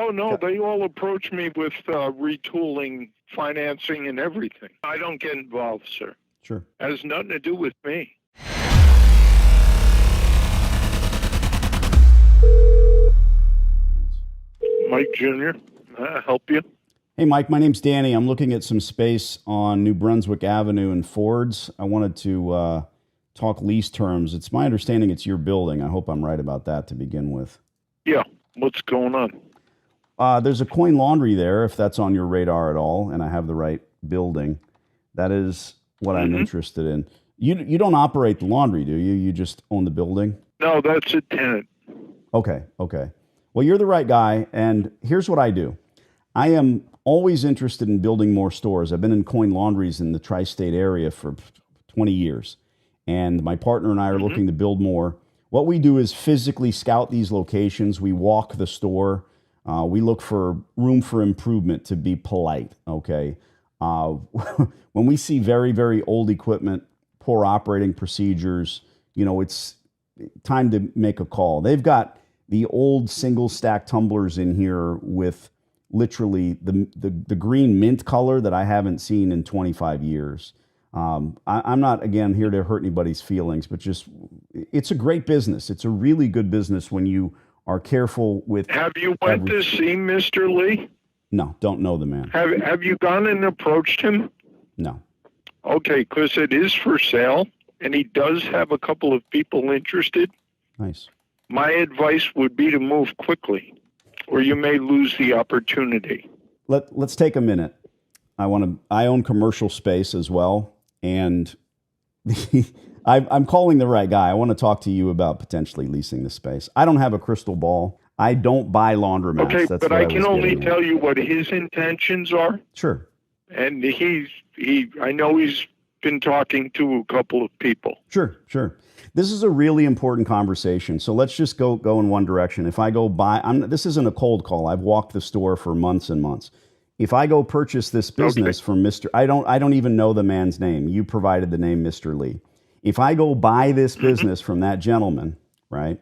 Oh, no, they all approach me with retooling, financing, and everything. I don't get involved, sir. Sure. It has nothing to do with me. Mike Jr., help you? Hey, Mike, my name's Danny. I'm looking at some space on New Brunswick Avenue in Fords. I wanted to talk lease terms. It's my understanding it's your building. I hope I'm right about that to begin with. Yeah. What's going on? There's a coin laundry there, if that's on your radar at all, and I have the right building. That is what I'm interested in. You don't operate the laundry, do you? You just own the building? No, that's a tenant. Okay. Well, you're the right guy, and here's what I do. I am always interested in building more stores. I've been in coin laundries in the tri-state area for 20 years, and my partner and I are looking to build more. What we do is physically scout these locations. We walk the store. We look for room for improvement, to be polite, okay? When we see very, very old equipment, poor operating procedures, it's time to make a call. They've got the old single stack tumblers in here with literally the green mint color that I haven't seen in 25 years. I'm not, again, here to hurt anybody's feelings, but it's a great business. It's a really good business when you are careful with. Have you went to see Mr. Lee? No, don't know the man. Have you gone and approached him? No. Okay, because it is for sale, and he does have a couple of people interested. Nice. My advice would be to move quickly, or you may lose the opportunity. Let's take a minute. I own commercial space as well, and I'm calling the right guy. I want to talk to you about potentially leasing the space. I don't have a crystal ball. I don't buy laundromats. Okay, That's but I can only tell you what his intentions are. Sure. And I know he's been talking to a couple of people. Sure. This is a really important conversation. So let's just go in one direction. If I go buy, this isn't a cold call. I've walked the store for months and months. If I go purchase this business from Mr. I don't even know the man's name. You provided the name Mr. Lee. If I go buy this business from that gentleman, right?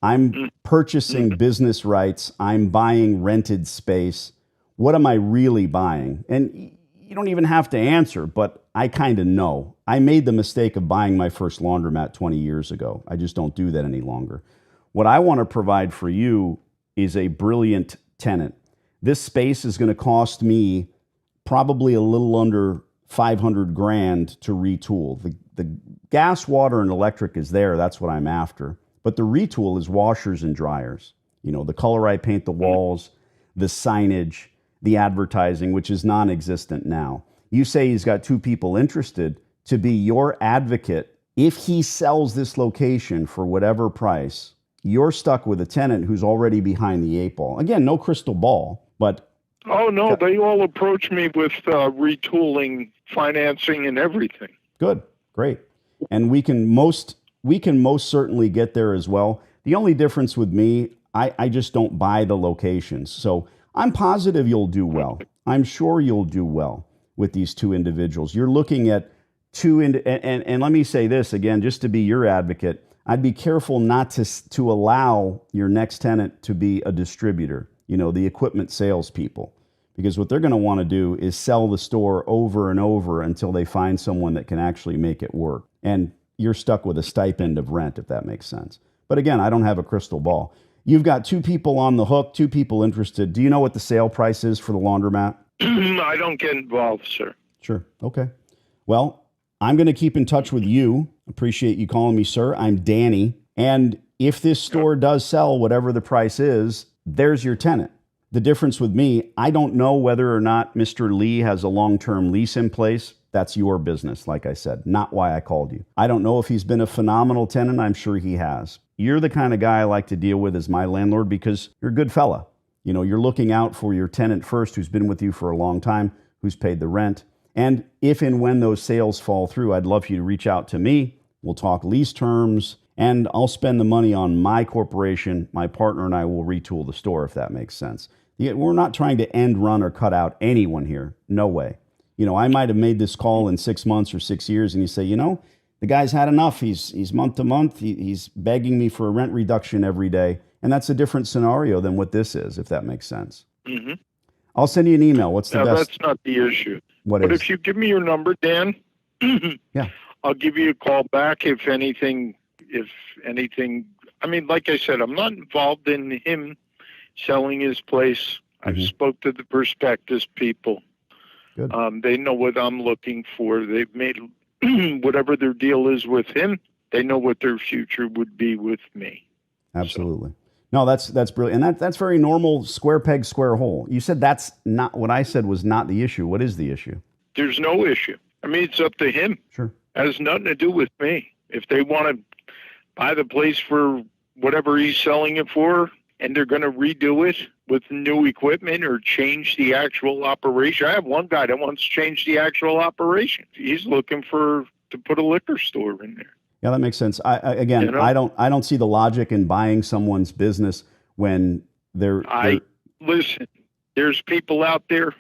I'm purchasing business rights. I'm buying rented space. What am I really buying? And you don't even have to answer, but I kind of know. I made the mistake of buying my first laundromat 20 years ago. I just don't do that any longer. What I want to provide for you is a brilliant tenant. This space is going to cost me probably a little under $500,000 to retool. The gas, water, and electric is there. That's what I'm after. But the retool is washers and dryers. The color I paint the walls, the signage, the advertising, which is non-existent now. You say he's got two people interested. To be your advocate, if he sells this location for whatever price, you're stuck with a tenant who's already behind the eight ball. Again, no crystal ball, but... Oh, no, they all approach me with retooling, financing, and everything. Good, great. And we can most certainly get there as well. The only difference with me, I just don't buy the locations. So I'm positive you'll do well. I'm sure you'll do well with these two individuals. You're looking at and let me say this again, just to be your advocate, I'd be careful not to allow your next tenant to be a distributor, the equipment salespeople, because what they're going to want to do is sell the store over and over until they find someone that can actually make it work. And you're stuck with a stipend of rent, if that makes sense. But again, I don't have a crystal ball. You've got two people on the hook, two people interested. Do you know what the sale price is for the laundromat? I don't get involved, sir. Sure. Okay. Well, I'm going to keep in touch with you. Appreciate you calling me, sir. I'm Danny. And if this store does sell whatever the price is, there's your tenant. The difference with me, I don't know whether or not Mr. Lee has a long-term lease in place. That's your business, like I said, not why I called you. I don't know if he's been a phenomenal tenant. I'm sure he has. You're the kind of guy I like to deal with as my landlord because you're a good fella. You're looking out for your tenant first, who's been with you for a long time, who's paid the rent. And if and when those sales fall through, I'd love for you to reach out to me. We'll talk lease terms, and I'll spend the money on my corporation. My partner and I will retool the store, if that makes sense. We're not trying to end run or cut out anyone here. No way. I might have made this call in 6 months or 6 years, and you say, the guy's had enough. He's month to month. He's begging me for a rent reduction every day. And that's a different scenario than what this is, if that makes sense. Mm-hmm. I'll send you an email. What's the Now, best? that's not the issue. What but is? if you give me your number, Dan, Yeah. I'll give you a call back if anything. I mean, like I said, I'm not involved in him selling his place. I've spoke to the prospectus people. Good. They know what I'm looking for. They've made whatever their deal is with him. They know what their future would be with me. Absolutely. No, that's brilliant. And that's very normal, square peg, square hole. You said that's not what I said was not the issue. What is the issue? There's no issue. I mean, it's up to him. Sure. It has nothing to do with me. If they want to buy the place for whatever he's selling it for, and they're going to redo it with new equipment or change the actual operation. I have one guy that wants to change the actual operation. He's looking to put a liquor store in there. Yeah, that makes sense. I don't see the logic in buying someone's business when they're listen, there's people out there,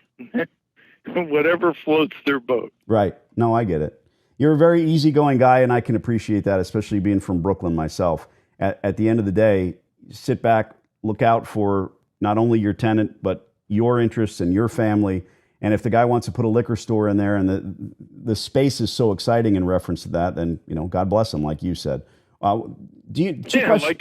whatever floats their boat. Right. No, I get it. You're a very easygoing guy, and I can appreciate that, especially being from Brooklyn myself. At the end of the day, sit back, look out for not only your tenant, but your interests and your family. And if the guy wants to put a liquor store in there and the space is so exciting in reference to that, then, God bless him, like you said. Like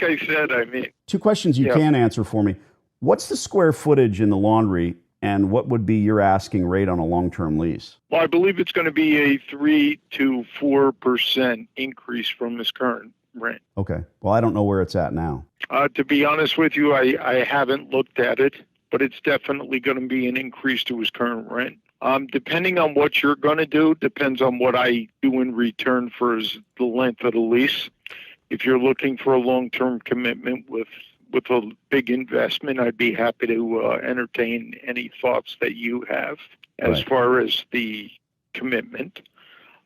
I said, I mean. Two questions you can answer for me. What's the square footage in the laundry, and what would be your asking rate on a long-term lease? Well, I believe it's going to be a 3 to 4% increase from his current rent. Okay. Well, I don't know where it's at now. To be honest with you, I haven't looked at it, but it's definitely going to be an increase to his current rent. Depending on what you're going to do, depends on what I do in return for the length of the lease. If you're looking for a long-term commitment with a big investment, I'd be happy to entertain any thoughts that you have as far as the commitment.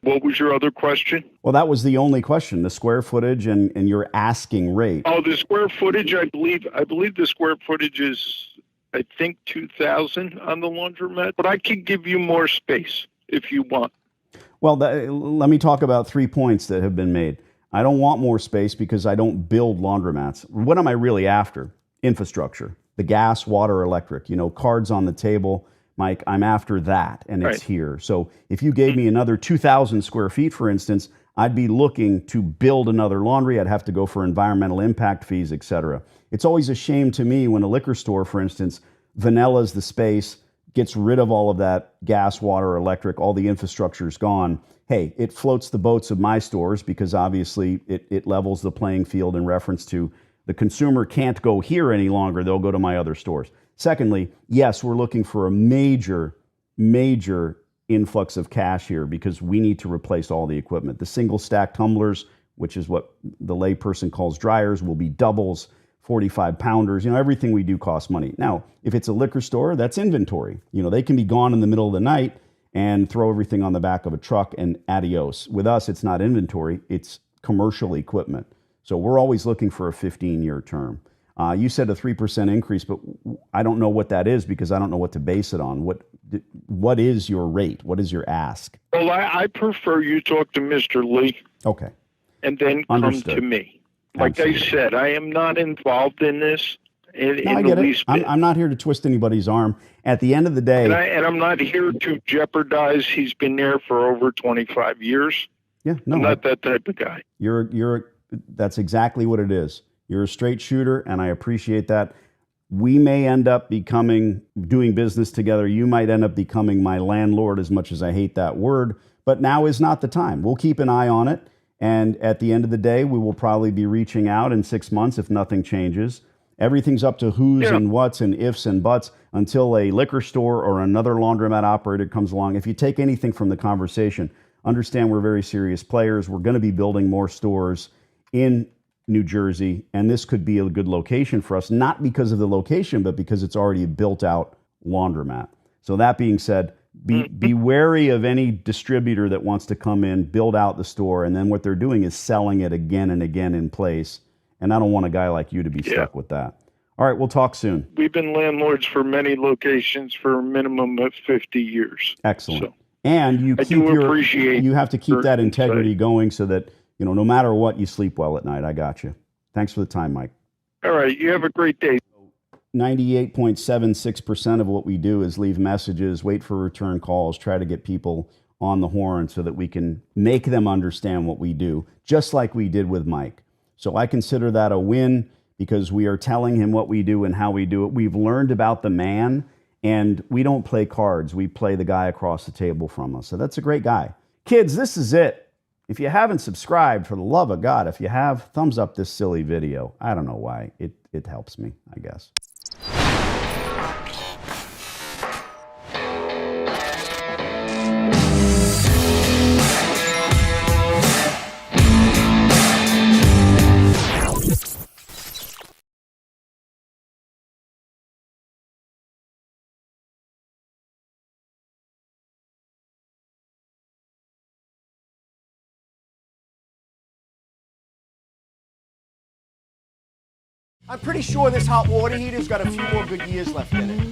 What was your other question? Well, that was the only question, the square footage and your asking rate. Oh, the square footage, I believe the square footage is, I think, 2,000 on the laundromat, but I can give you more space if you want. Well, let me talk about 3 points that have been made. I don't want more space because I don't build laundromats. What am I really after? Infrastructure, the gas, water, electric, cards on the table. Mike, I'm after that, and it's here. So if you gave me another 2,000 square feet, for instance, I'd be looking to build another laundry. I'd have to go for environmental impact fees, et cetera. It's always a shame to me when a liquor store, for instance, vanilla's the space, gets rid of all of that gas, water, electric, all the infrastructure's gone. Hey, it floats the boats of my stores because obviously it levels the playing field in reference to the consumer can't go here any longer. They'll go to my other stores. Secondly, yes, we're looking for a major influx of cash here because we need to replace all the equipment. The single stack tumblers, which is what the layperson calls dryers, will be doubles, 45 pounders. Everything we do costs money. Now, if it's a liquor store, that's inventory. They can be gone in the middle of the night and throw everything on the back of a truck and adios. With us, it's not inventory, it's commercial equipment. So we're always looking for a 15-year term. You said a 3% increase, but I don't know what that is because I don't know what to base it on. What is your rate? What is your ask? Well, I prefer you talk to Mr. Lee. Okay. And then come to me. Like Absolutely. I said, I am not involved in this in I the get least it. bit. I'm not here to twist anybody's arm. At the end of the day... And I'm not here to jeopardize. He's been there for over 25 years. Yeah, no. I'm not that type of guy. That's exactly what it is. You're a straight shooter, and I appreciate that. We may end up doing business together. You might end up becoming my landlord, as much as I hate that word, but now is not the time. We'll keep an eye on it, and at the end of the day, we will probably be reaching out in 6 months if nothing changes. Everything's up to who's and what's and ifs and buts until a liquor store or another laundromat operator comes along. If you take anything from the conversation, understand we're very serious players. We're going to be building more stores in New Jersey, and this could be a good location for us, not because of the location, but because it's already a built-out laundromat. So that being said, be wary of any distributor that wants to come in, build out the store, and then what they're doing is selling it again and again in place. And I don't want a guy like you to be stuck with that. All right, we'll talk soon. We've been landlords for many locations for a minimum of 50 years. Excellent. So, and you have to keep that integrity going so that no matter what, you sleep well at night. I got you. Thanks for the time, Mike. All right. You have a great day. 98.76% of what we do is leave messages, wait for return calls, try to get people on the horn so that we can make them understand what we do, just like we did with Mike. So I consider that a win because we are telling him what we do and how we do it. We've learned about the man, and we don't play cards. We play the guy across the table from us. So that's a great guy. Kids, this is it. If you haven't subscribed, for the love of God, if you have, thumbs up this silly video. I don't know why. It helps me, I guess. I'm pretty sure this hot water heater's got a few more good years left in it.